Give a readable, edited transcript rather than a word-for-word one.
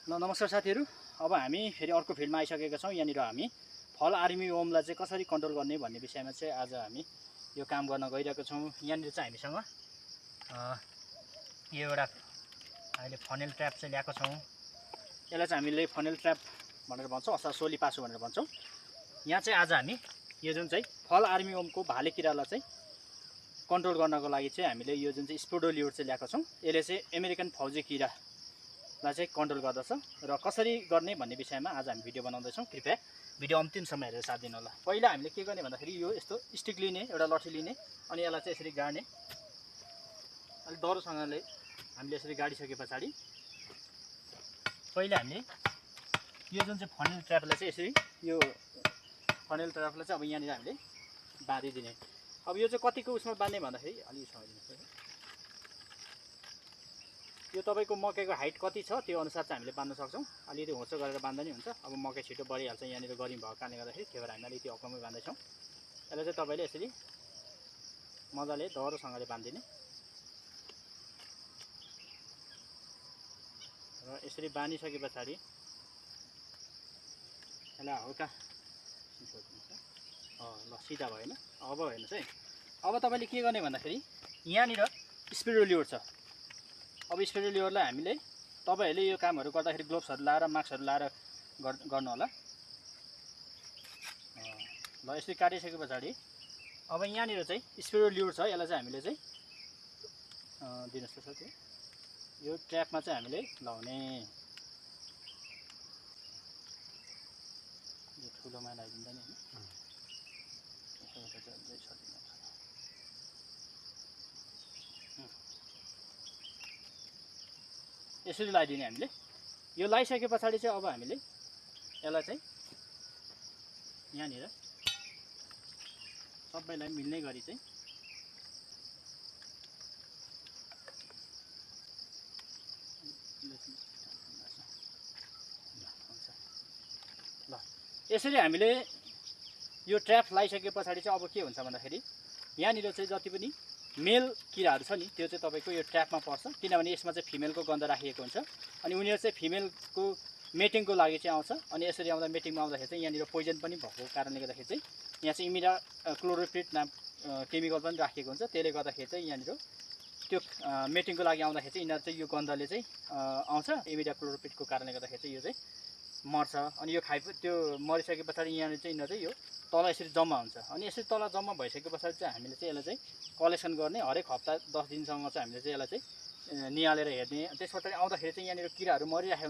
नमस्कार साथीहरू। अब हामी फेरि अर्को फिल्डमा आइसकेका छौँ। यहाँनिर हामी फल आर्मीवर्मलाई चाहिँ कसरी कन्ट्रोल गर्ने भन्ने विषयमा चाहिँ आज हामी यो काम गर्न गइरहेको छौँ। यहाँनिर चाहिँ हामीसँग यो एउटा अहिले फनेल ट्र्याप चाहिँ ल्याएको छौँ। यसलाई चाहिँ हामीले फनेल ट्र्याप भनेर भन्छौँ अथवा सोली पासो भनेर भन्छौँ। यहाँ चाहिँ आज हामी यो जुन चाहिँ फल आर्मीवर्मको भाले किरालाई चाहिँ कन्ट्रोल गर्नको लागि चाहिँ हामीले यो जुन चाहिँ स्पोडोलियोड चाहिँ ल्याएको छौँ। यसले चाहिँ अमेरिकन फौजी किरालाई चाहिँ कन्ट्रोल गर्दछ र कसरी गर्ने भन्ने विषयमा आज हामी भिडियो बनाउँदैछौँ। कृपया भिडियो अन्तिमसम्म हेरेर साथ दिनु होला। पहिला हामीले के गर्ने भन्दाखेरि यो यस्तो स्टिक लिने, एउटा लट्ठी लिने अनि यसलाई चाहिँ यसरी गाड्ने। अलिक डह्रोसँगले हामीले यसरी गाडिसके पछाडि पहिला हामीले यो जुन चाहिँ फनेल ट्र्यापलाई चाहिँ यसरी यो फनेल ट्र्यापलाई चाहिँ अब यहाँनिर हामीले बाँधिदिने। अब यो चाहिँ कतिको उसमा बाँध्ने भन्दाखेरि अलिक समझिदिनुहोस् है। यो तपाईँको मकैको हाइट कति छ त्यो अनुसार चाहिँ हामीले बाँध्न सक्छौँ। अलिकति होचो गरेर बाँध्दा नि हुन्छ। अब मकै छिटो बढिहाल्छ यहाँनिर गरिम भएको कारणले गर्दाखेरि, त्यही भएर हामी अलिकति अग्लोमै बाँध्दैछौँ। यसलाई चाहिँ तपाईँले यसरी मजाले डह्रोसँगले बाँधिदिने र यसरी बाँधिसके पछाडि यसलाई हल्का ल सिधा भएन। अब हेर्नुहोस् है, अब तपाईँले के गर्ने भन्दाखेरि यहाँनिर स्पोडोलियोड छ। अब स्पोडोलियोडलाई हामीले तपाईँहरूले यो कामहरू गर्दाखेरि ग्लोभ्सहरू लाएर मास्कहरू लाएर गर्नु होला। ल यसरी काटिसके पछाडि अब यहाँनिर चाहिँ स्पोडोलियोड छ, यसलाई चाहिँ हामीले चाहिँ दिनुहोस् त साथी। यो ट्र्यापमा चाहिँ हामीले लाउने। यो ठुलोमा लगाइदिँदा नि होइन, यसरी लगाइदिने हामीले। यो लगाइसके पछाडि चाहिँ अब हामीले यसलाई चाहिँ यहाँनिर सबैलाई मिल्ने गरी चाहिँ ल यसरी हामीले यो ट्र्याप लगाइसके पछाडि चाहिँ अब के हुन्छ भन्दाखेरि यहाँनिर चाहिँ जति पनि मेल किराहरू छ नि त्यो चाहिँ तपाईँको यो ट्र्यापमा पर्छ, किनभने यसमा चाहिँ फिमेलको गन्ध राखिएको हुन्छ अनि उनीहरू चाहिँ फिमेलको मेटिङको लागि चाहिँ आउँछ। अनि यसरी आउँदा मेटिङमा आउँदाखेरि चाहिँ यहाँनिर पोइजन पनि भएको कारणले गर्दाखेरि चाहिँ यहाँ चाहिँ इमिडा क्लोरोपिड नाम केमिकल पनि राखिएको हुन्छ। त्यसले गर्दाखेरि चाहिँ यहाँनिर त्यो मेटिङको लागि आउँदाखेरि चाहिँ यिनीहरू चाहिँ यो गन्धले चाहिँ आउँछ। इमिडा क्लोरोपिडको कारणले गर्दाखेरि चाहिँ यो चाहिँ मर्छ। अनि यो त्यो मरिसके पछाडि यहाँनिर चाहिँ यिनीहरू चाहिँ यो तल यसरी जम्मा हुन्छ। अनि यसरी तल जम्मा भइसके पछाडि चाहिँ हामीले चाहिँ यसलाई चाहिँ कलेक्सन गर्ने। हरेक हप्ता 10 दिनसम्म चाहिँ हामीले चाहिँ यसलाई चाहिँ निहालेर हेर्ने। त्यस पछाडि आउँदाखेरि चाहिँ यहाँनिर किराहरू मरिराखेको